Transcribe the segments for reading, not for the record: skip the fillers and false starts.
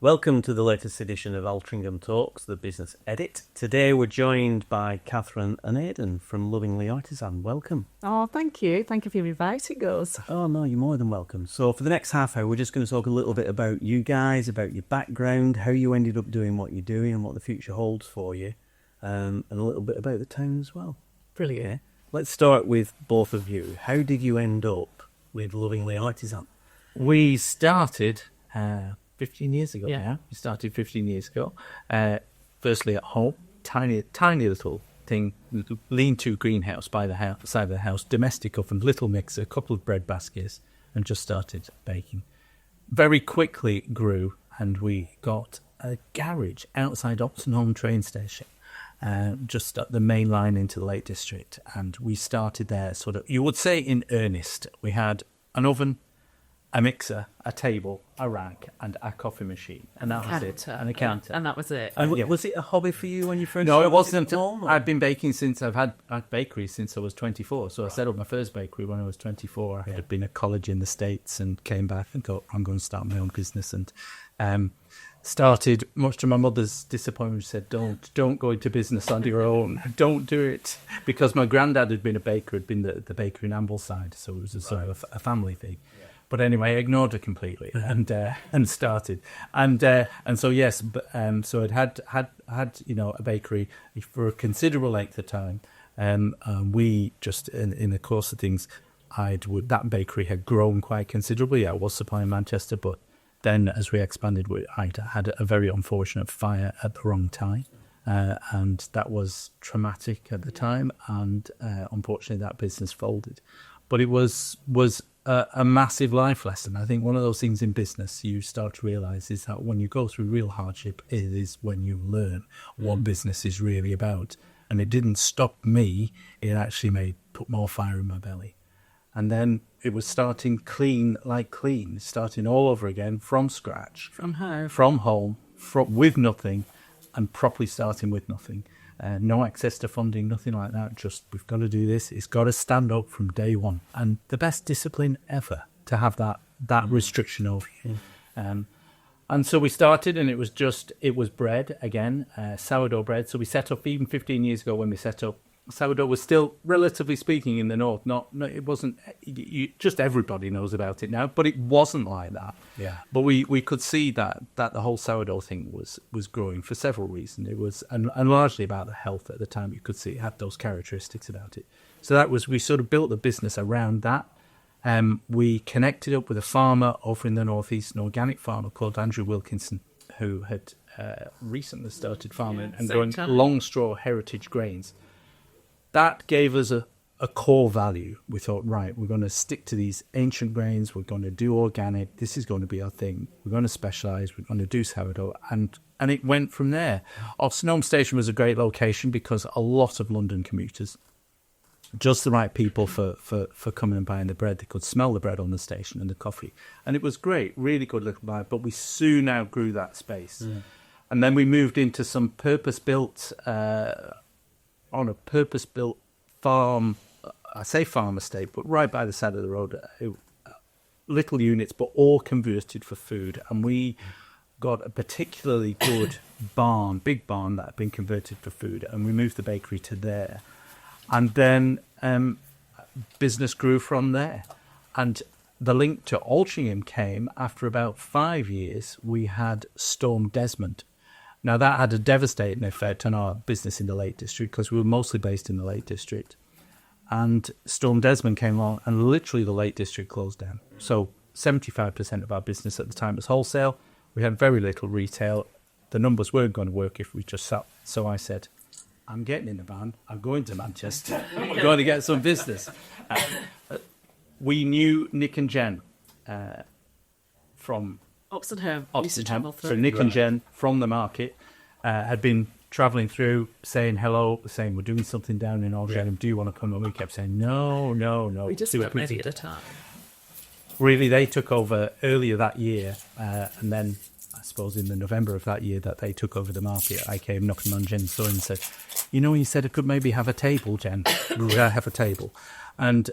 Welcome to the latest edition of Altrincham Talks, the business edit. Today we're joined by Catherine and Aidan from Lovingly Artisan. Welcome. Oh, thank you. Thank you for inviting us. Oh, no, you're more than welcome. So for the next half hour, we're just going to talk a little bit about you guys, about your background, how you ended up doing what you're doing and what the future holds for you, and a little bit about the town as well. Brilliant. Okay. Let's start with both of you. How did you end up with Lovingly Artisan? We started 15 years ago. Yeah. We started 15 years ago. Firstly at home, tiny little thing, little lean-to greenhouse by the side of the house, domestic oven, little mixer, a couple of bread baskets, and just started baking. Very quickly grew, and we got a garage outside Altrincham train station, just at the main line into the Lake District. And we started there sort of, you would say in earnest. We had an oven, a mixer, a table, a rack, and a coffee machine, and that was it, and a counter. And that was it. And was it a hobby for you when you first No, started it wasn't. at home, or? I've been baking since I've had bakeries since I was 24. So I set up my first bakery when I was 24. I had been at college in the States and came back and thought, I'm going to start my own business. And started, much to my mother's disappointment, said, don't go into business on your own. Don't do it. Because my granddad had been a baker, had been the baker in Ambleside. So it was a sort of a family thing. But anyway, I ignored her completely and started, and so yes, so it had a bakery for a considerable length of time. We just in the course of things, that bakery had grown quite considerably. I was supplying Manchester, but then as we expanded, I had a very unfortunate fire at the wrong time, and that was traumatic at the time, and unfortunately that business folded. But it was a massive life lesson. I think one of those things in business you start to realise is that when you go through real hardship, it is when you learn what business is really about. And it didn't stop me. It actually put more fire in my belly. And then it was starting clean, starting all over again from scratch. From home. From home, with nothing, and properly starting with nothing. No access to funding, nothing like that. Just, we've got to do this. It's got to stand up from day one. And the best discipline ever to have that restriction over you. And so we started, and it was bread again, sourdough bread. So we set up, even 15 years ago when we set up, sourdough was still, relatively speaking, in the north. It wasn't. Just everybody knows about it now, but it wasn't like that. Yeah. But we could see that the whole sourdough thing was growing for several reasons. It was and largely about the health at the time. You could see it had those characteristics about it. So we sort of built the business around that. We connected up with a farmer over in the northeast, an organic farmer called Andrew Wilkinson, who had recently started farming and growing long straw heritage grains. That gave us a core value. We thought, right, we're going to stick to these ancient grains. We're going to do organic. This is going to be our thing. We're going to specialise. We're going to do sourdough. And it went from there. Altrincham Station was a great location because a lot of London commuters, just the right people for coming and buying the bread. They could smell the bread on the station and the coffee. And it was great, really good little buy. But we soon outgrew that space. Mm. And then we moved into some purpose-built... on a purpose-built farm, I say farm estate, but right by the side of the road, little units, but all converted for food. And we got a particularly good big barn that had been converted for food, and we moved the bakery to there. And then business grew from there. And the link to Altrincham came after about 5 years. We had Storm Desmond. Now, that had a devastating effect on our business in the Lake District because we were mostly based in the Lake District. And Storm Desmond came along and literally the Lake District closed down. So 75% of our business at the time was wholesale. We had very little retail. The numbers weren't going to work if we just sat. So I said, I'm getting in the van. I'm going to Manchester. I'm going to get some business. We knew Nick and Jen from... Altrincham. So Nick and Jen from the market had been travelling through, saying hello, saying we're doing something down in Altrincham. Do you want to come? And we kept saying no. We just weren't ready at the time. Really, they took over earlier that year, and then I suppose in the November of that year that they took over the market, I came knocking on Jen's door and said, you said I could maybe have a table, Jen. Would I have a table? And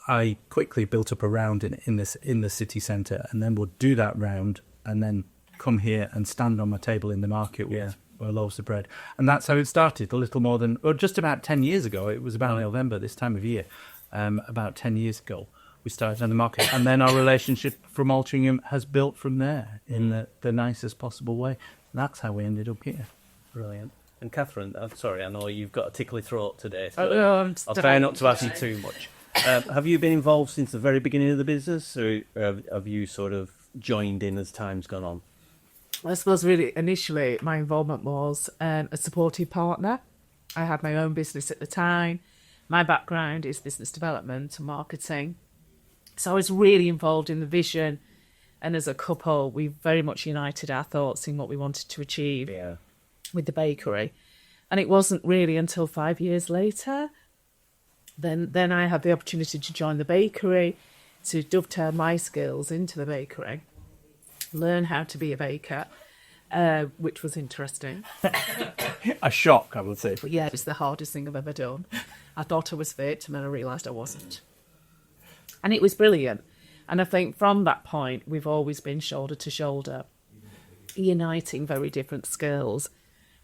I quickly built up a round in the city centre, and then would do that round and then come here and stand on my table in the market with loaves of bread. And that's how it started, a little more than, or just about 10 years ago. It was about November, this time of year, about 10 years ago. We started on the market, and then our relationship from Altrincham has built from there in the nicest possible way. That's how we ended up here. Brilliant. And Catherine, I'm sorry, I know you've got a tickly throat today, so I'll try not to ask you too much. Have you been involved since the very beginning of the business, or have you sort of joined in as time's gone on? I suppose really initially my involvement was a supportive partner. I had my own business at the time. My background is business development and marketing. So I was really involved in the vision, and as a couple, we very much united our thoughts in what we wanted to achieve with the bakery. And it wasn't really until 5 years later, then I had the opportunity to join the bakery, to dovetail my skills into the bakery, learn how to be a baker, which was interesting. A shock, I would say. But yeah, it was the hardest thing I've ever done. I thought I was fit, and then I realised I wasn't. And it was brilliant. And I think from that point, we've always been shoulder to shoulder, uniting very different skills,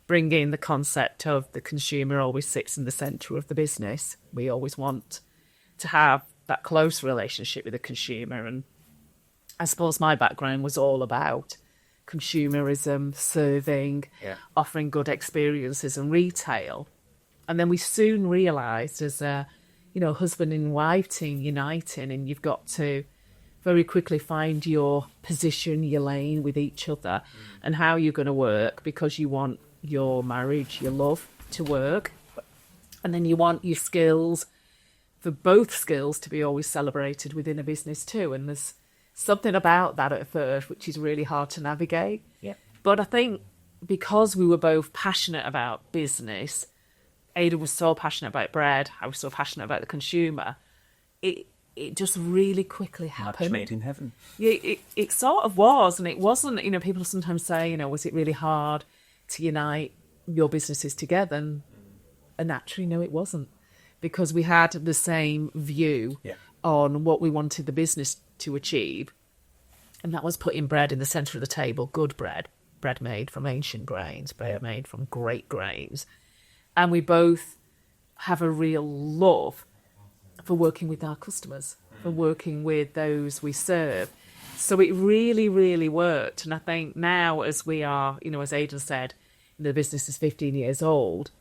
bringing the concept of the consumer always sits in the centre of the business. We always want to have that close relationship with the consumer. And I suppose my background was all about consumerism, serving, offering good experiences and retail. And then we soon realised as a husband and wife team uniting, and you've got to very quickly find your position, your lane with each other and how you're going to work, because you want your marriage, your love to work. And then you want your skills, for both skills to be always celebrated within a business too. And there's something about that at first which is really hard to navigate. Yeah. But I think because we were both passionate about business, Aidan was so passionate about bread, I was so passionate about the consumer, it just really quickly happened. Match made in heaven. Yeah, it sort of was, and it wasn't, people sometimes say, was it really hard to unite your businesses together? And actually, no, it wasn't, because we had the same view on what we wanted the business to achieve, and that was putting bread in the centre of the table, good bread made from ancient grains, bread made from great grains. And we both have a real love for working with our customers, for working with those we serve. So it really, really worked. And I think now, as we are, as Aidan said, the business is 15 years old,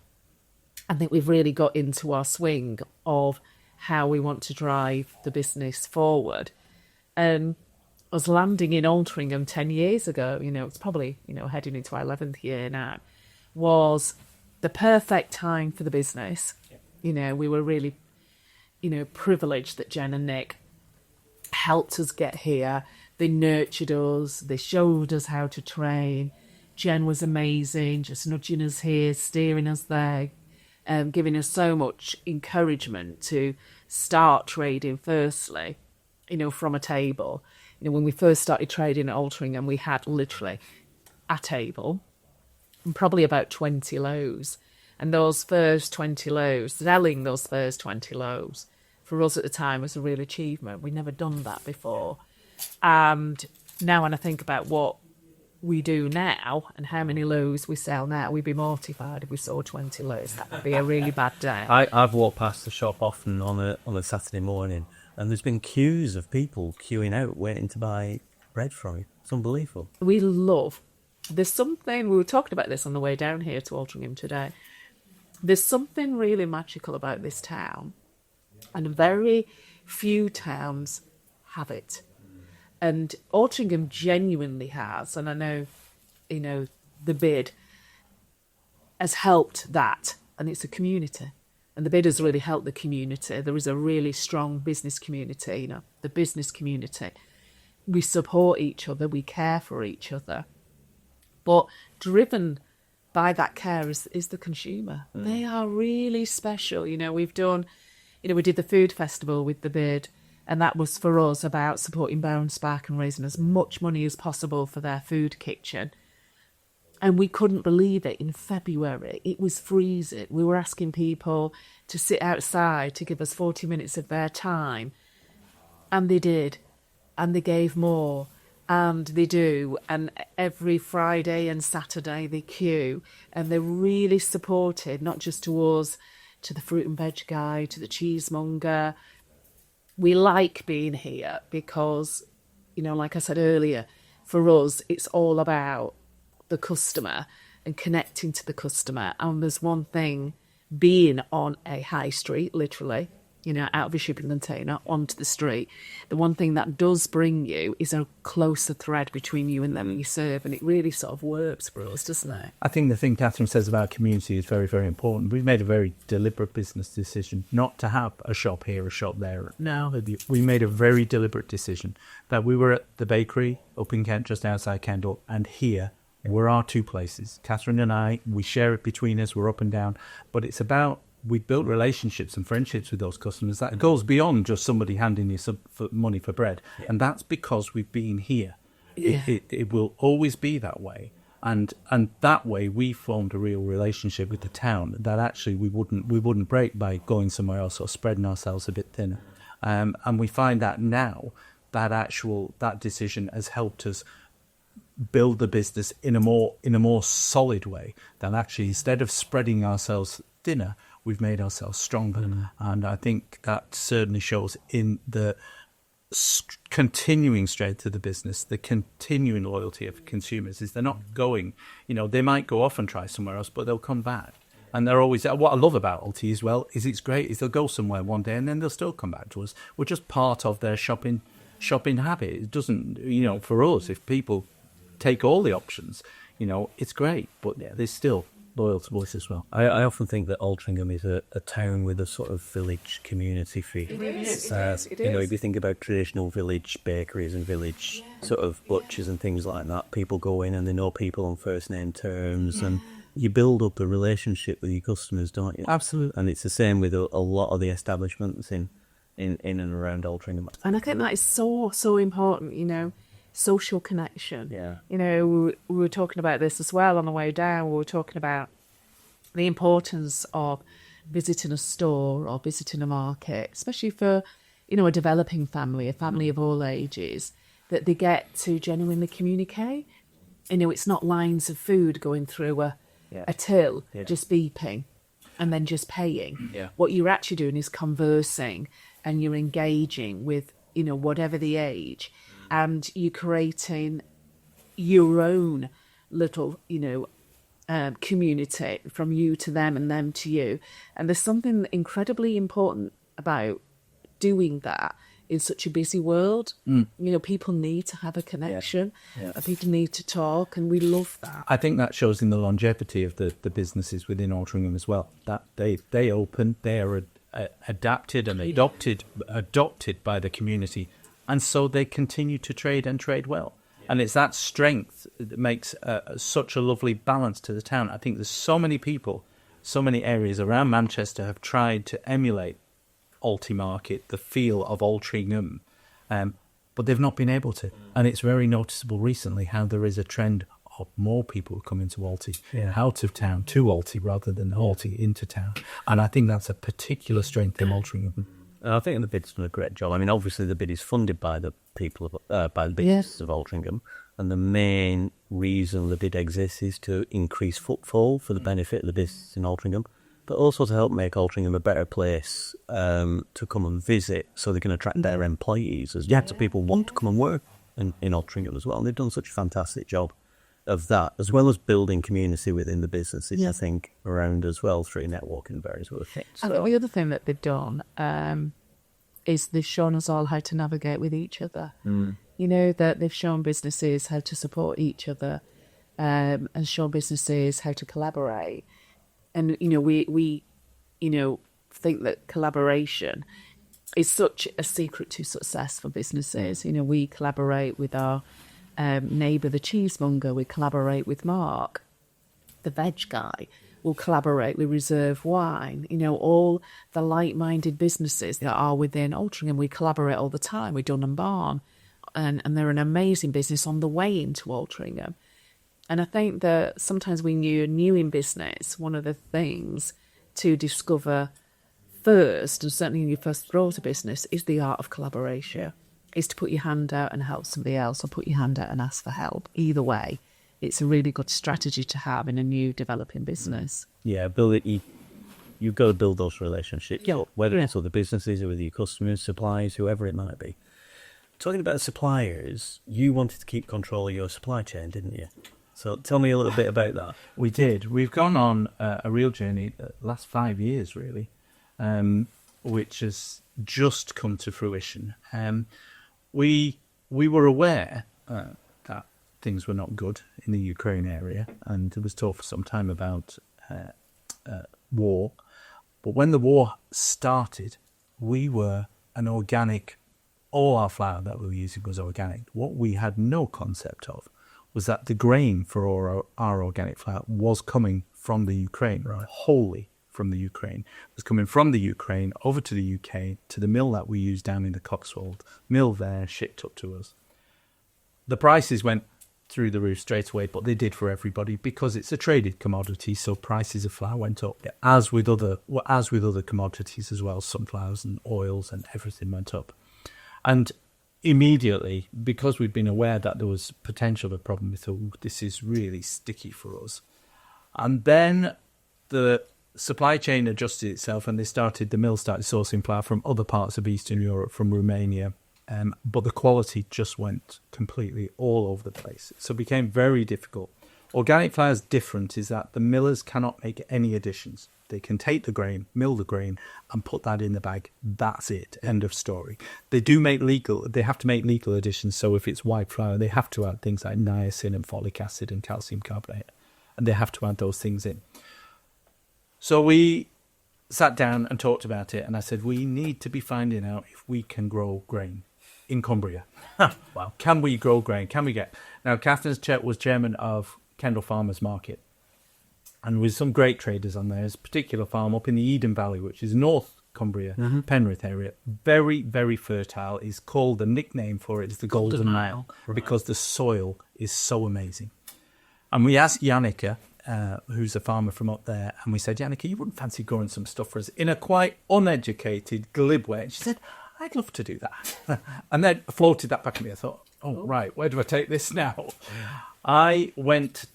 I think we've really got into our swing of how we want to drive the business forward. And us landing in Altrincham 10 years ago, it's probably, heading into our 11th year now, was the perfect time for the business. We were really, privileged that Jen and Nick helped us get here. They nurtured us. They showed us how to train. Jen was amazing, just nudging us here, steering us there, giving us so much encouragement to start trading firstly, from a table. When we first started trading at Altrincham, we had literally a table and probably about 20 loaves. And those first 20 loaves, selling those first 20 loaves, for us at the time was a real achievement. We'd never done that before. And now when I think about what we do now and how many loaves we sell now, we'd be mortified if we sold 20 loaves. That would be a really bad day. I've walked past the shop often on a Saturday morning, and there's been queues of people queuing out waiting to buy bread from you. It's unbelievable. We love, there's something, we were talking about this on the way down here to Altrincham today, there's something really magical about this town, and very few towns have it. And Altrincham genuinely has, and I know, the bid has helped that, and it's a community. And the bid has really helped the community. There is a really strong business community, the business community. We support each other, we care for each other. But driven by that care is the consumer. They are really special. We've done, we did the food festival with the bid, and that was for us about supporting Bounce Back and raising as much money as possible for their food kitchen. And we couldn't believe it. In February, it was freezing. We were asking people to sit outside to give us 40 minutes of their time. And they did. And they gave more. And they do, and every Friday and Saturday they queue, and they're really supported, not just to us, to the fruit and veg guy, to the cheesemonger. We like being here because, like I said earlier, for us, it's all about the customer and connecting to the customer. And there's one thing, being on a high street, literally, out of a shipping container onto the street, the one thing that does bring you is a closer thread between you and them you serve, and it really sort of works for us, doesn't it? I think the thing Catherine says about community is very, very important. We've made a very deliberate business decision not to have a shop here, a shop there. No, we made a very deliberate decision that we were at the bakery up in Kent, just outside Kendal, and here were our two places. Catherine and I, we share it between us, we're up and down, but it's about, we built relationships and friendships with those customers that goes beyond just somebody handing you some money for bread. Yeah. And that's because we've been here. Yeah. It will always be that way. And that way we formed a real relationship with the town that actually we wouldn't break by going somewhere else or spreading ourselves a bit thinner. And we find that now that decision has helped us build the business in a more solid way, than actually, instead of spreading ourselves thinner, we've made ourselves stronger. And I think that certainly shows in the continuing strength of the business, the continuing loyalty of consumers. Is they're not going, they might go off and try somewhere else, but they'll come back. And they're always, what I love about Alti as well is it's great, is they'll go somewhere one day and then they'll still come back to us. We're just part of their shopping habit. It doesn't, for us, if people take all the options, it's great, but yeah, there's still loyal to us as well. I often think that Altrincham is a town with a sort of village community feel. It is. If you think about traditional village bakeries and village sort of butchers and things like that, people go in and they know people on first name terms, and you build up a relationship with your customers, don't you? Absolutely. And it's the same with a lot of the establishments in and around Altrincham. And I think that is so important, social connection. Yeah. We were talking about this as well on the way down. We were talking about the importance of visiting a store or visiting a market, especially for, a developing family, a family of all ages, that they get to genuinely communicate. It's not lines of food going through a till, just beeping and then just paying. Yeah. What you're actually doing is conversing, and you're engaging with, whatever the age, and you're creating your own little, community, from you to them and them to you. And there's something incredibly important about doing that in such a busy world. People need to have a connection. Yeah. People need to talk, and we love that. I think that shows in the longevity of the businesses within Altrincham as well. That they open, they are adapted and adopted by the community, and so they continue to trade and trade well. And it's that strength that makes such a lovely balance to the town. I think there's so many people, so many areas around Manchester have tried to emulate Alti Market, the feel of Altrincham, but they've not been able to. And it's very noticeable recently how there is a trend of more people coming to Alti, out of town to Alti rather than Alti into town. And I think that's a particular strength in Altrincham. I think the bid's done a great job. I mean, obviously the bid is funded by the people by the businesses of Altrincham, and the main reason the bid exists is to increase footfall for the benefit of the business in Altrincham, but also to help make Altrincham a better place to come and visit, so they can attract their employees. As people want to come and work in Altrincham as well, and they've done such a fantastic job of that, as well as building community within the businesses, I think, around as well, through networking and various other things. I think the other thing that they've done is they've shown us all how to navigate with each other. That they've shown businesses how to support each other, and shown businesses how to collaborate. And, we think that collaboration is such a secret to success for businesses. We collaborate with our neighbour, the cheesemonger. We collaborate with Mark, the veg guy. We'll collaborate with Reserve Wine. All the like-minded businesses that are within Altrincham, we collaborate all the time with Dun & Barn. And they're an amazing business on the way into Altrincham. And I think that sometimes when you're new in business, one of the things to discover first, and certainly when you first grow to business, is the art of collaboration. is to put your hand out and help somebody else, or put your hand out and ask for help. Either way, it's a really good strategy to have in a new developing business. Yeah, build it. You've got to build those relationships, whether it's other businesses or with your customers, suppliers, whoever it might be. Talking about suppliers, you wanted to keep control of your supply chain, didn't you? So tell me a little bit about that. We did. We've gone on a real journey the last 5 years, really, which has just come to fruition. We were aware that things were not good in the Ukraine area, and it was talked for some time about war. But when the war started, we were an organic. All our flour that we were using was organic. What we had no concept of was that the grain for our organic flour was coming from the Ukraine, wholly from the Ukraine. It was coming from the Ukraine over to the UK, to the mill that we use down in the Cotswold. Mill there, shipped up to us. The prices went through the roof straight away, but they did for everybody because it's a traded commodity, so prices of flour went up. Yeah. As with other commodities as well, sunflowers and oils and everything went up. And immediately, because we'd been aware that there was potential of a problem, we thought, this is really sticky for us. And then the supply chain adjusted itself, and the mill started sourcing flour from other parts of Eastern Europe, from Romania, but the quality just went completely all over the place. So it became very difficult. Organic flour is different, is that the millers cannot make any additions. They can take the grain, mill the grain, and put that in the bag. That's it. End of story. They have to make legal additions. So if it's white flour, they have to add things like niacin and folic acid and calcium carbonate. And they have to add those things in. So we sat down and talked about it. And I said, we need to be finding out if we can grow grain in Cumbria. Wow. Can we grow grain? Can we get... Now, Catherine was chairman of Kendal Farmers Market. And with some great traders on there, there's a particular farm up in the Aidan Valley, which is North Cumbria, Penrith area. Very, very fertile. Is called, the nickname for it is the Golden Mile, because the soil is so amazing. And we asked Yannicka, who's a farmer from up there, and we said, Yannicka, you wouldn't fancy growing some stuff for us in a quite uneducated, glib way? And she said, I'd love to do that. And then floated that back at me. I thought, right, where do I take this now? I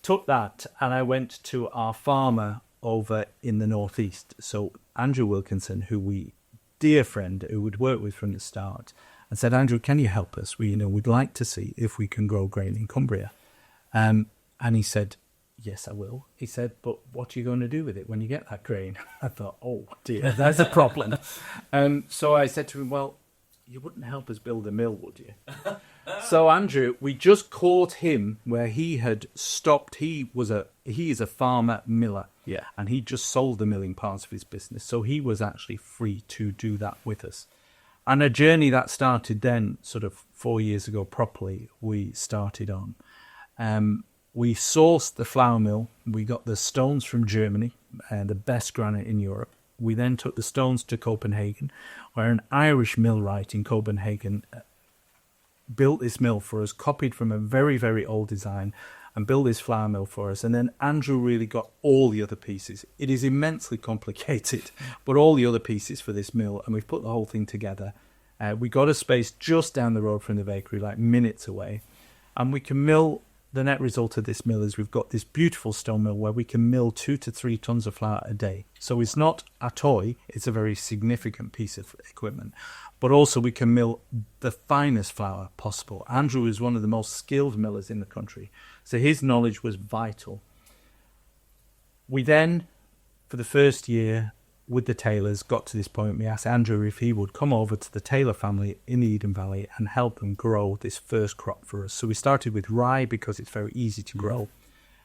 took that, and I went to our farmer over in the northeast. So Andrew Wilkinson, dear friend who we'd worked with from the start, and said, Andrew, can you help us? We'd like to see if we can grow grain in Cumbria. And he said, yes, I will. He said, but what are you going to do with it when you get that grain? I thought, oh dear, there's a problem. So I said to him, well, you wouldn't help us build a mill, would you? So Andrew, we just caught him where he had stopped. He is a farmer miller, and he just sold the milling parts of his business. So he was actually free to do that with us. And a journey that started then, sort of 4 years ago properly, we started on. We sourced the flour mill. We got the stones from Germany, the best granite in Europe. We then took the stones to Copenhagen, where an Irish millwright in Copenhagen built this mill for us, copied from a very, very old design, and built this flour mill for us. And then Andrew really got all the other pieces. It is immensely complicated, but all the other pieces for this mill, and we've put the whole thing together. We got a space just down the road from the bakery, like minutes away, and we can mill. The net result of this mill is we've got this beautiful stone mill where we can mill 2 to 3 tons of flour a day. So it's not a toy, it's a very significant piece of equipment. But also we can mill the finest flour possible. Andrew is one of the most skilled millers in the country, so his knowledge was vital. We then, for the first year, with the tailors, got to this point. We asked Andrew if he would come over to the Taylor family in the Aidan Valley and help them grow this first crop for us. So we started with rye because it's very easy to grow.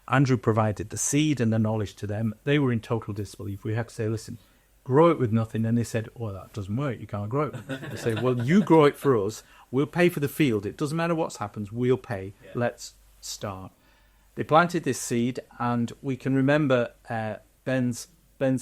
Andrew provided the seed and the knowledge to them. They were in total disbelief. We had to say, listen, grow it with nothing. And they said, oh, that doesn't work. You can't grow it. They say, well, you grow it for us. We'll pay for the field. It doesn't matter what happens. We'll pay. Yeah. Let's start. They planted this seed, and we can remember Ben's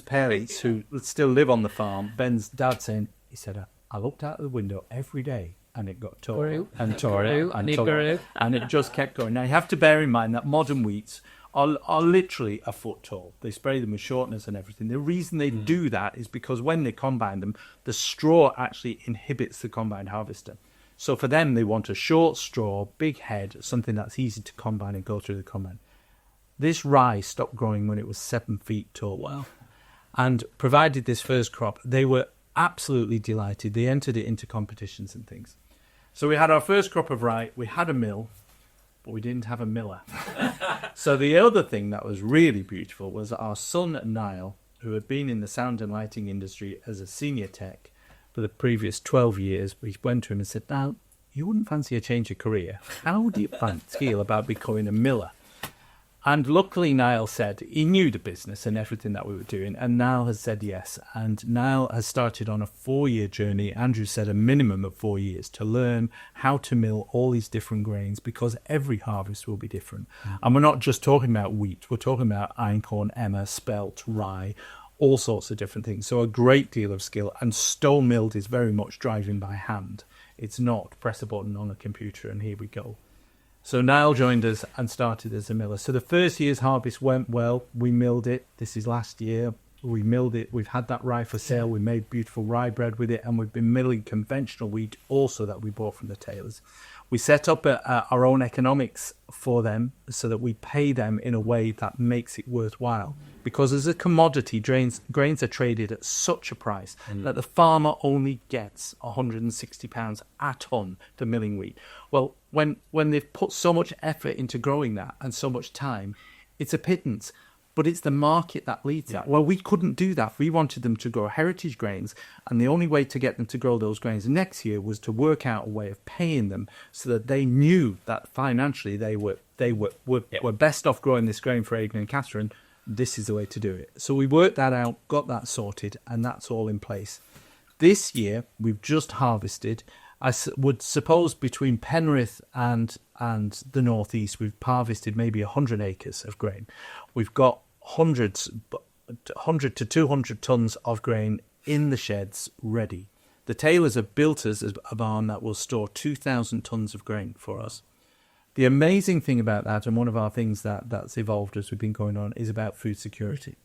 parents, who still live on the farm, Ben's dad saying, he said, I looked out the window every day and it got tore and tore and it just kept going. Now you have to bear in mind that modern wheats are literally a foot tall. They spray them with shorteners and everything. The reason they do that is because when they combine them, the straw actually inhibits the combine harvester. So for them, they want a short straw, big head, something that's easy to combine and go through the combine. This rye stopped growing when it was 7 feet tall. Wow. And provided this first crop, they were absolutely delighted. They entered it into competitions and things. So we had our first crop of rye. We had a mill, but we didn't have a miller. So the other thing that was really beautiful was our son Niall, who had been in the sound and lighting industry as a senior tech for the previous 12 years. We went to him and said, now, you wouldn't fancy a change of career. How do you feel about becoming a miller? And luckily, Niall said he knew the business and everything that we were doing, and Niall has said yes. And Niall has started on a 4-year journey. Andrew said a minimum of 4 years to learn how to mill all these different grains, because every harvest will be different. And we're not just talking about wheat. We're talking about einkorn, emmer, spelt, rye, all sorts of different things. So a great deal of skill. And stone milled is very much driving by hand. It's not press a button on a computer and here we go. So Niall joined us and started as a miller. So the first year's harvest went well. We milled it. This is last year. We milled it. We've had that rye for sale. We made beautiful rye bread with it. And we've been milling conventional wheat also that we bought from the tailors. We set up our own economics for them so that we pay them in a way that makes it worthwhile. Because as a commodity, grains are traded at such a price that the farmer only gets £160 a tonne for milling wheat. Well, when they've put so much effort into growing that and so much time, it's a pittance. But it's the market that leads that. Well, we couldn't do that. We wanted them to grow heritage grains, and the only way to get them to grow those grains next year was to work out a way of paying them so that they knew that financially they were best off growing this grain for Aidan and Catherine. This is the way to do it. So we worked that out, got that sorted, and that's all in place. This year, we've just harvested. I would suppose between Penrith and the northeast, we've harvested maybe 100 acres of grain. We've got 100 to 200 tons of grain in the sheds ready. The tailors have built us a barn that will store 2,000 tons of grain for us. The amazing thing about that, and one of our things that's evolved as we've been going on, is about food security.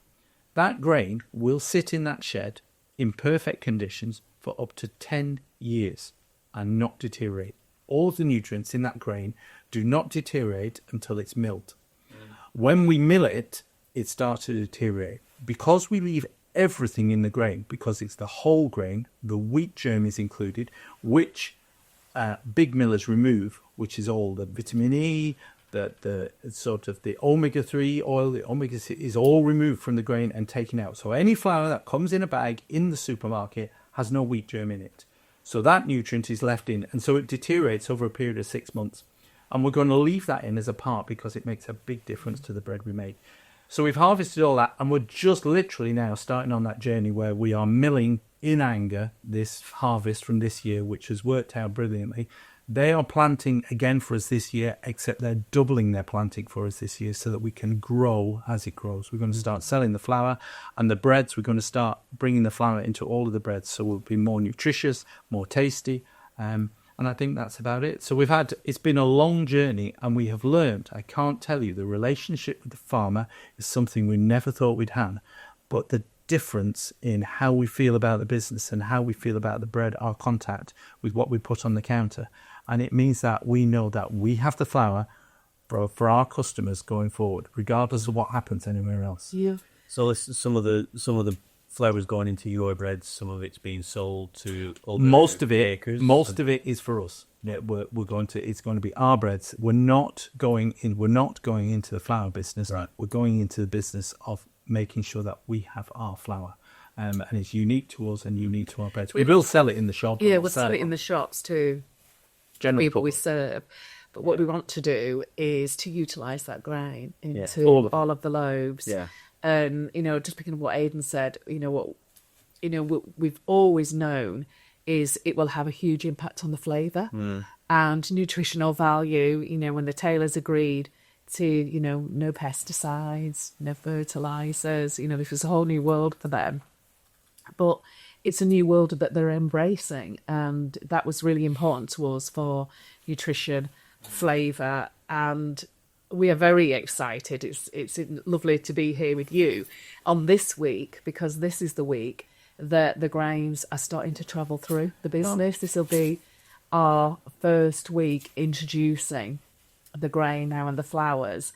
That grain will sit in that shed in perfect conditions for up to 10 years and not deteriorate. All the nutrients in that grain do not deteriorate until it's milled. When we mill it, it starts to deteriorate. Because we leave everything in the grain, because it's the whole grain, the wheat germ is included, which big millers remove, which is all the vitamin E, the sort of the omega-3 oil, the omega-6 is all removed from the grain and taken out. So any flour that comes in a bag in the supermarket has no wheat germ in it. So that nutrient is left in, and so it deteriorates over a period of 6 months. And we're going to leave that in as a part because it makes a big difference to the bread we make. So we've harvested all that, and we're just literally now starting on that journey where we are milling in anger this harvest from this year, which has worked out brilliantly. They are planting again for us this year, except they're doubling their planting for us this year so that we can grow as it grows. We're going to start selling the flour and the breads. We're going to start bringing the flour into all of the breads, so we'll be more nutritious, more tasty. And I think that's about it. So it's been a long journey, and we have learned, I can't tell you, the relationship with the farmer is something we never thought we'd have. But the difference in how we feel about the business and how we feel about the bread, our contact with what we put on the counter. And it means that we know that we have the flour for our customers going forward, regardless of what happens anywhere else. Yeah. So some of the flour is going into your breads. Some of it's being sold to other most of it is for us. Yeah, it's going to be our breads. We're not going into the flour business. Right. We're going into the business of making sure that we have our flour. And it's unique to us and unique to our breads. We will sell it in the shop. Yeah, we'll sell it in the shops too. General People we serve. But what we want to do is to utilise that grain into all of the loaves. Yeah. And, just picking up what Aidan said, what we've always known is it will have a huge impact on the flavour and nutritional value. When the tailors agreed to, no pesticides, no fertilisers, this was a whole new world for them. But it's a new world that they're embracing, and that was really important to us for nutrition, flavour, and we are very excited. It's lovely to be here with you on this week, because this is the week that the grains are starting to travel through the business. This will be our first week introducing the grain now and the flours,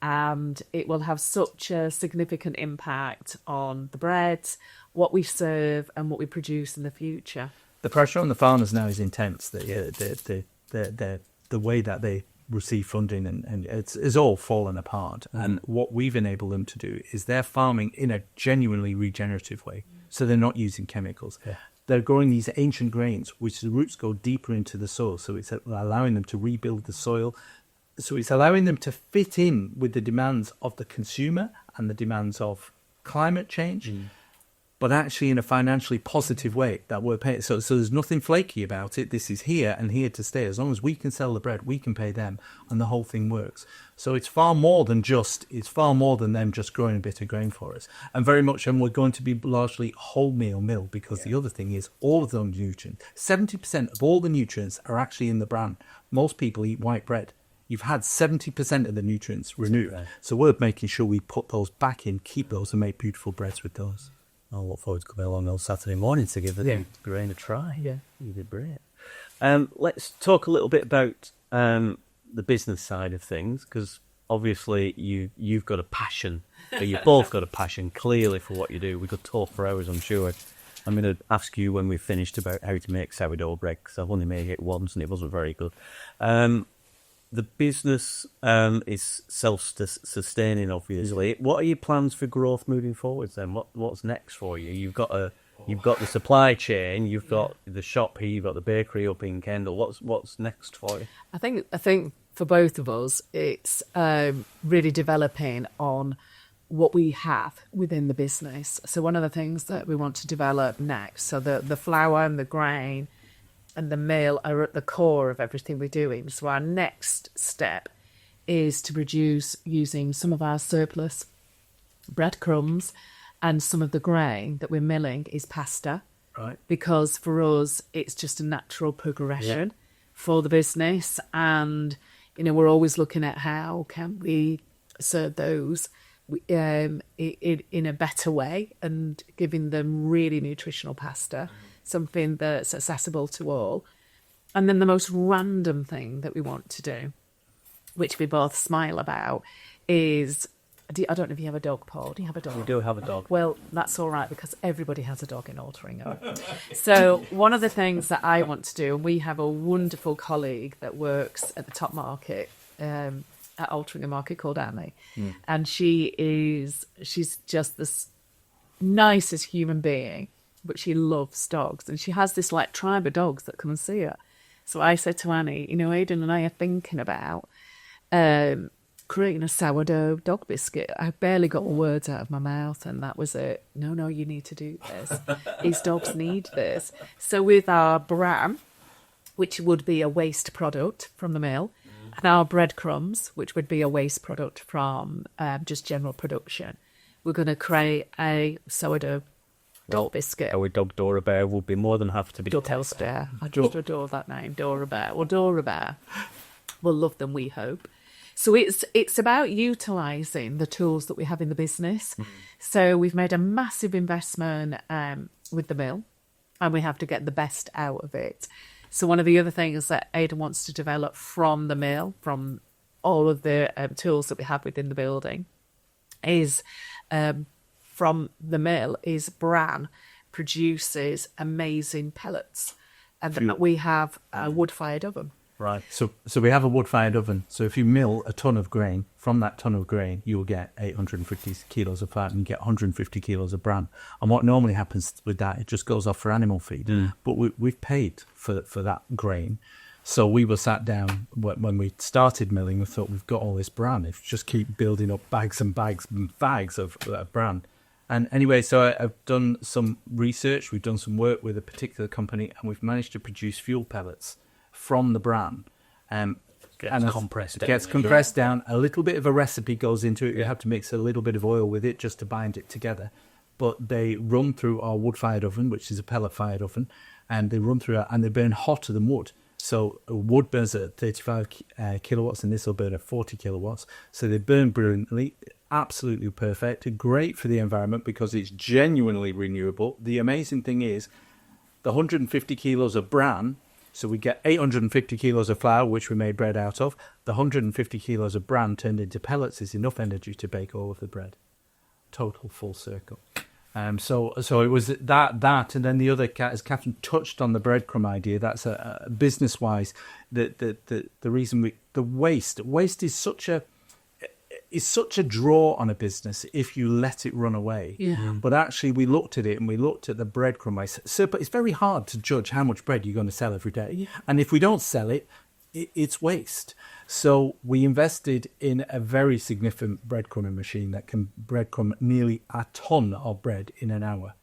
and it will have such a significant impact on the breads, what we serve, and what we produce in the future. The pressure on the farmers now is intense. The way that they receive funding and it's all fallen apart. And what we've enabled them to do is they're farming in a genuinely regenerative way. So they're not using chemicals. Yeah. They're growing these ancient grains, which the roots go deeper into the soil. So it's allowing them to rebuild the soil. So it's allowing them to fit in with the demands of the consumer and the demands of climate change, but actually in a financially positive way that we're paying. So there's nothing flaky about it. This is here and here to stay. As long as we can sell the bread, we can pay them, and the whole thing works. So it's far more than them just growing a bit of grain for us. And very much, and we're going to be largely wholemeal mill, because the other thing is all of those nutrients, 70% of all the nutrients are actually in the bran. Most people eat white bread. You've had 70% of the nutrients removed. Right. So we're making sure we put those back in, keep those, and make beautiful breads with those. I'll look forward to coming along on Saturday morning to give the grain a try. Yeah. You did great. Let's talk a little bit about the business side of things, because obviously you've got a passion, or you've both got a passion clearly for what you do. We could talk for hours, I'm sure. I'm going to ask you when we've finished about how to make sourdough bread, because I've only made it once and it wasn't very good. The business is self-sustaining, obviously. What are your plans for growth moving forward then? What's next for you? You've got the supply chain, you've got the shop here, you've got the bakery up in Kendal. What's next for you? I think for both of us, it's really developing on what we have within the business. So one of the things that we want to develop next, so the flour and the grain and the mill are at the core of everything we're doing. So our next step is to produce using some of our surplus breadcrumbs, and some of the grain that we're milling is pasta. Right. Because for us, it's just a natural progression for the business. And, we're always looking at how can we serve those in a better way, and giving them really nutritional pasta, something that's accessible to all. And then the most random thing that we want to do, which we both smile about, is, I don't know if you have a dog, Paul. Do you have a dog? We do have a dog. Well, that's all right, because everybody has a dog in Altrincham. So one of the things that I want to do, and we have a wonderful colleague that works at the top market, at Altrincham Market, called Annie. And she's just this nicest human being, but she loves dogs, and she has this tribe of dogs that come and see her. So I said to Annie, Aidan and I are thinking about creating a sourdough dog biscuit. I barely got words out of my mouth, and that was it. No, you need to do this. These dogs need this. So with our bran, which would be a waste product from the mill, and our breadcrumbs, which would be a waste product from just general production, we're going to create a sourdough dog biscuit. Our dog Dora Bear would be more than happy to be Dovetailed Bear. I just adore that name, Dora Bear. Well, Dora Bear will love them, we hope. So it's about utilising the tools that we have in the business. So we've made a massive investment with the mill, and we have to get the best out of it. So one of the other things that Aidan wants to develop from the mill, from all of the tools that we have within the building, is from the mill is bran produces amazing pellets, and that we have a wood-fired oven. Right. So we have a wood-fired oven. So if you mill a ton of grain, from that ton of grain, you will get 850 kilos of fat and get 150 kilos of bran. And what normally happens with that, it just goes off for animal feed. But we've paid for that grain. So we were sat down when we started milling. We thought, we've got all this bran. If we just keep building up bags and bags and bags of bran. And anyway, so I've done some research. We've done some work with a particular company, and we've managed to produce fuel pellets from the bran. Gets compressed down. A little bit of a recipe goes into it. You have to mix a little bit of oil with it just to bind it together. But they run through our wood-fired oven, which is a pellet-fired oven, and they run through it, and they burn hotter than wood. So wood burns at 35 kilowatts, and this will burn at 40 kilowatts. So they burn brilliantly, absolutely perfect, great for the environment because it's genuinely renewable. The amazing thing is, the 150 kilos of bran So we get 850 kilos of flour, which we made bread out of. The 150 kilos of bran turned into pellets is enough energy to bake all of the bread. Total full circle. So it was that, and then the other, as Catherine touched on the breadcrumb idea, that's a business-wise, the reason the waste is such a draw on a business if you let it run away. Yeah. But actually, we looked at it and we looked at the breadcrumb. But it's very hard to judge how much bread you're going to sell every day. Yeah. And if we don't sell it, it's waste. So we invested in a very significant breadcrumbing machine that can breadcrumb nearly a ton of bread in an hour.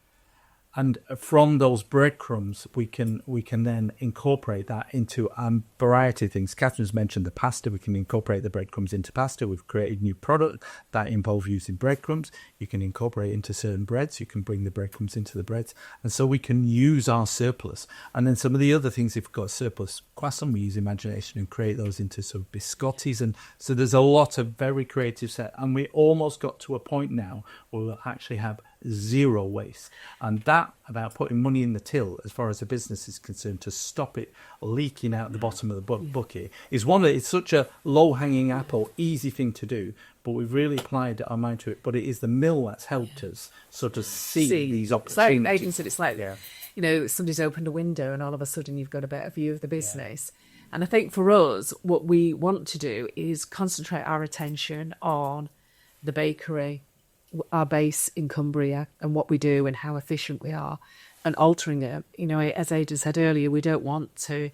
And from those breadcrumbs, we can then incorporate that into a variety of things. Catherine's mentioned the pasta. We can incorporate the breadcrumbs into pasta. We've created new product that involve using breadcrumbs. You can incorporate into certain breads. You can bring the breadcrumbs into the breads. And so we can use our surplus. And then some of the other things, if we've got surplus croissant, we use imagination and create those into sort of biscottis. And so there's a lot of very creative set. And we almost got to a point now where we'll actually have zero waste. And that, about putting money in the till as far as the business is concerned to stop it leaking out the bottom of the bucket, is it's such a low-hanging apple, easy thing to do, but we've really applied our mind to it. But it is the mill that's helped us sort of see these opportunities. Like Aidan said, it's like, somebody's opened a window and all of a sudden you've got a better view of the business. Yeah. And I think for us, what we want to do is concentrate our attention on the bakery, our base in Cumbria, and what we do and how efficient we are, and Altrincham. As Aidan said earlier, we don't want to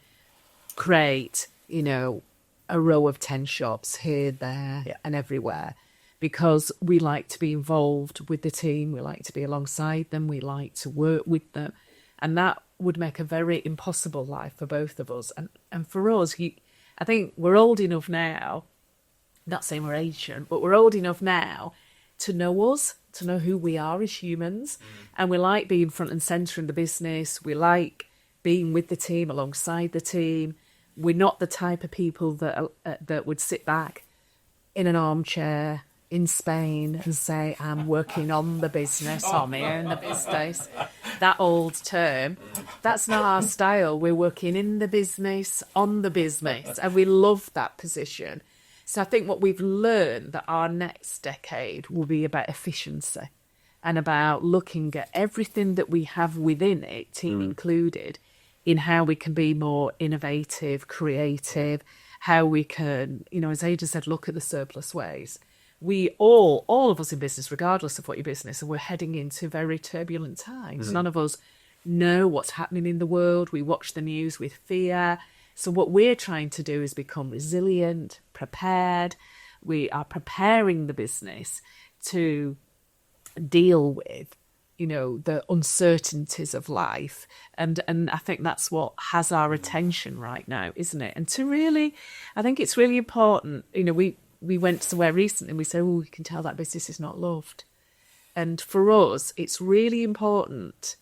create, a row of 10 shops here, there, and everywhere, because we like to be involved with the team. We like to be alongside them. We like to work with them, and that would make a very impossible life for both of us. And for us, I think we're old enough now, not saying we're ancient, but we're old enough now to know us, to know who we are as humans. And we like being front and centre in the business. We like being with the team, alongside the team. We're not the type of people that would sit back in an armchair in Spain and say, I'm working on the business, I'm here in the business. That old term, that's not our style. We're working in the business, on the business, and we love that position. So I think what we've learned that our next decade will be about efficiency and about looking at everything that we have within it, team included, in how we can be more innovative, creative, how we can, as Aidan said, look at the surplus ways. We all of us in business, regardless of what your business, and we're heading into very turbulent times. None of us know what's happening in the world. We watch the news with fear. So what we're trying to do is become resilient, prepared. We are preparing the business to deal with, the uncertainties of life. And I think that's what has our attention right now, isn't it? And I think it's really important. We went somewhere recently and we said, we can tell that business is not loved. And for us, it's really important,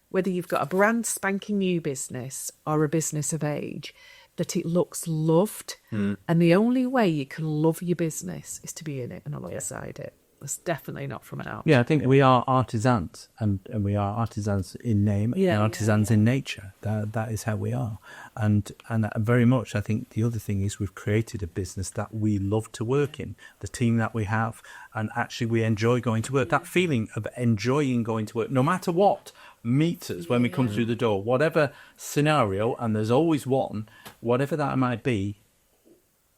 whether you've got a brand spanking new business or a business of age, that it looks loved. And the only way you can love your business is to be in it and alongside it. It's definitely not from an out. Yeah, I think we are artisans, and we are artisans in name and artisans in nature. That is how we are. And very much, I think the other thing is we've created a business that we love to work in, the team that we have, and actually we enjoy going to work. That feeling of enjoying going to work, no matter what meets us when we come through the door, whatever scenario, and there's always one, whatever that might be,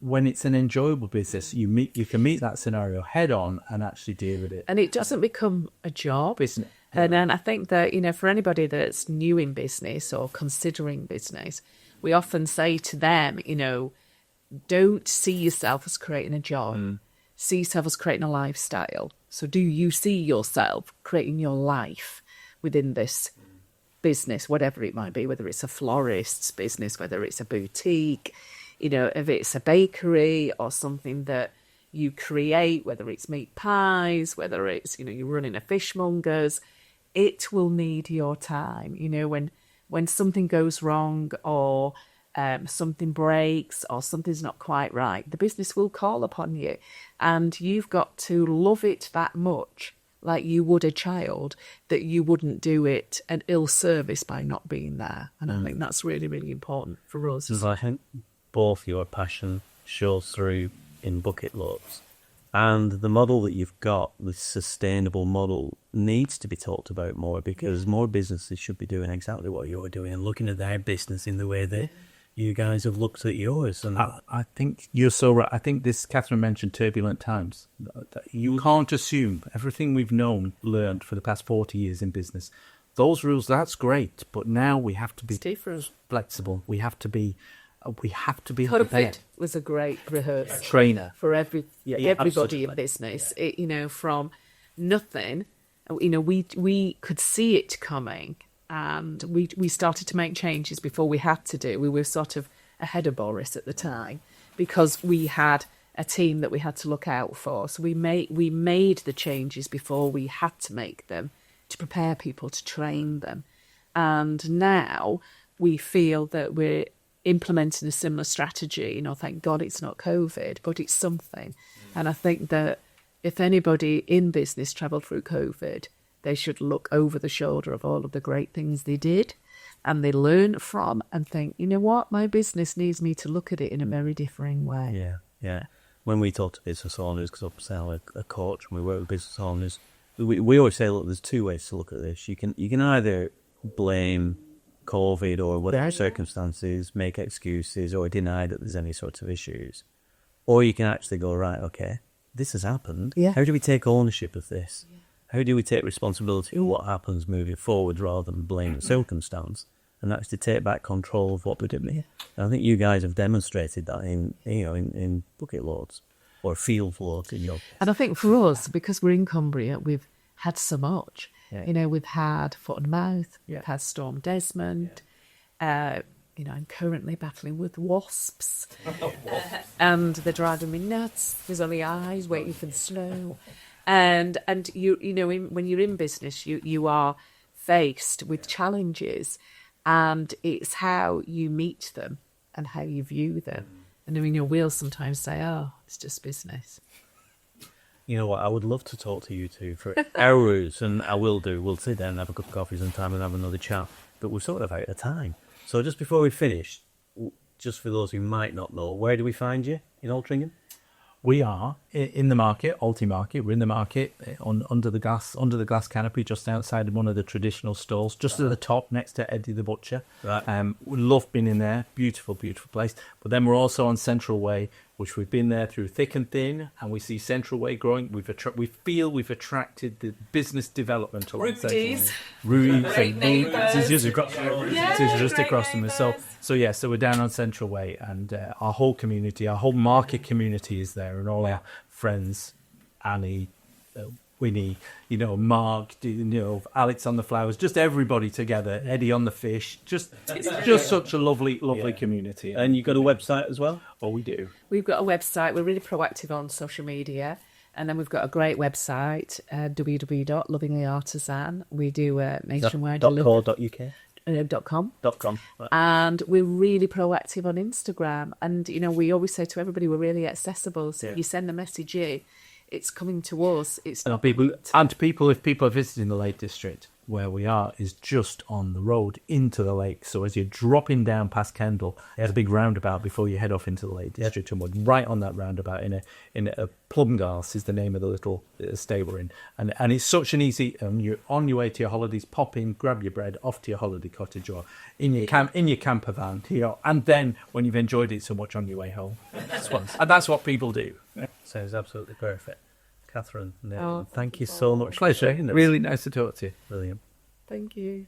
when it's an enjoyable business, you can meet that scenario head on and actually deal with it. And it doesn't become a job, isn't it? And then I think that, for anybody that's new in business or considering business, we often say to them, don't see yourself as creating a job. See yourself as creating a lifestyle. So do you see yourself creating your life within this business, whatever it might be, whether it's a florist's business, whether it's a boutique, if it's a bakery or something that you create, whether it's meat pies, whether it's, you're running a fishmonger's, it will need your time. When something goes wrong or something breaks or something's not quite right, the business will call upon you, and you've got to love it that much, like you would a child, that you wouldn't do it an ill service by not being there. And I think that's really, really important for us. Because I think both your passion shows through in bucket loads. And the model that you've got, the sustainable model, needs to be talked about more, because more businesses should be doing exactly what you're doing and looking at their business in the way that you guys have looked at yours. And I think you're so right. I think this, Catherine mentioned turbulent times. You can't assume everything we've learned for the past 40 years in business. Those rules, that's great, but now we have to be flexible. We have to be COVID was a great trainer for everybody absolutely. in business. It, from nothing, we could see it coming, and we started to make changes before we had to do. We were sort of ahead of Boris at the time because we had a team that we had to look out for. So we made the changes before we had to make them, to prepare people, to train them, and now we feel that we're implementing a similar strategy. Thank God it's not COVID, but it's something. And I think that if anybody in business travelled through COVID, they should look over the shoulder of all of the great things they did and they learn from, and think, you know what, my business needs me to look at it in a very differing way. Yeah. When we talk to business owners, because obviously I'm a coach and we work with business owners, we always say, look, there's two ways to look at this. You can either blame COVID or whatever circumstances, make excuses or deny that there's any sorts of issues, or you can actually go, right, okay, this has happened. How do we take ownership of this? How do we take responsibility of what happens moving forward, rather than blame the circumstance, and actually take back control of what we're doing? And I think you guys have demonstrated that in bucket loads or field loads in your case. And I think for us, because we're in Cumbria, we've had so much. We've had foot and mouth, we've had Storm Desmond, I'm currently battling with wasps, and they're driving me nuts. There's only eyes waiting for the snow, and when you're in business, you are faced with challenges, and it's how you meet them and how you view them. And we'll sometimes say, "Oh, it's just business." You know what? I would love to talk to you two for hours, and I will do. We'll sit down and have a cup of coffee sometime and have another chat. But we're sort of out of time. So just before we finish, just for those who might not know, where do we find you in Altrincham? We are in the market, Alti Market. We're in the market under the glass canopy, just outside of one of the traditional stalls, just at the top next to Eddie the Butcher. Right. We love being in there. Beautiful, beautiful place. But then we're also on Central Way, which we've been there through thick and thin, and we see Central Way growing. We feel we've attracted the business development along Central Way. Rudy's just across from us. So we're down on Central Way, and our whole community, our whole market community is there, and all our friends, Annie, Winnie, Mark, Alex on the flowers, just everybody together, Eddie on the fish, just such a lovely community. And you've got a website as well? Oh, we do. We've got a website. We're really proactive on social media. And then we've got a great website, www.lovinglyartisan. We do nationwide .co.uk? .com. Right. And we're really proactive on Instagram. And, we always say to everybody, we're really accessible. So if you send a message in, it's coming to us. It's not if people are visiting the Lake District, where we are is just on the road into the lake. So as you're dropping down past Kendal, there's a big roundabout before you head off into the Lake District, and we're right on that roundabout in a Plumgarse is the name of the little estate we're in, and it's such an easy. You're on your way to your holidays, pop in, grab your bread, off to your holiday cottage or in your camper van, and then when you've enjoyed it so much on your way home, and that's what people do. Sounds absolutely perfect. Catherine, thank you so much. Pleasure. Really nice to talk to you. Brilliant. Thank you.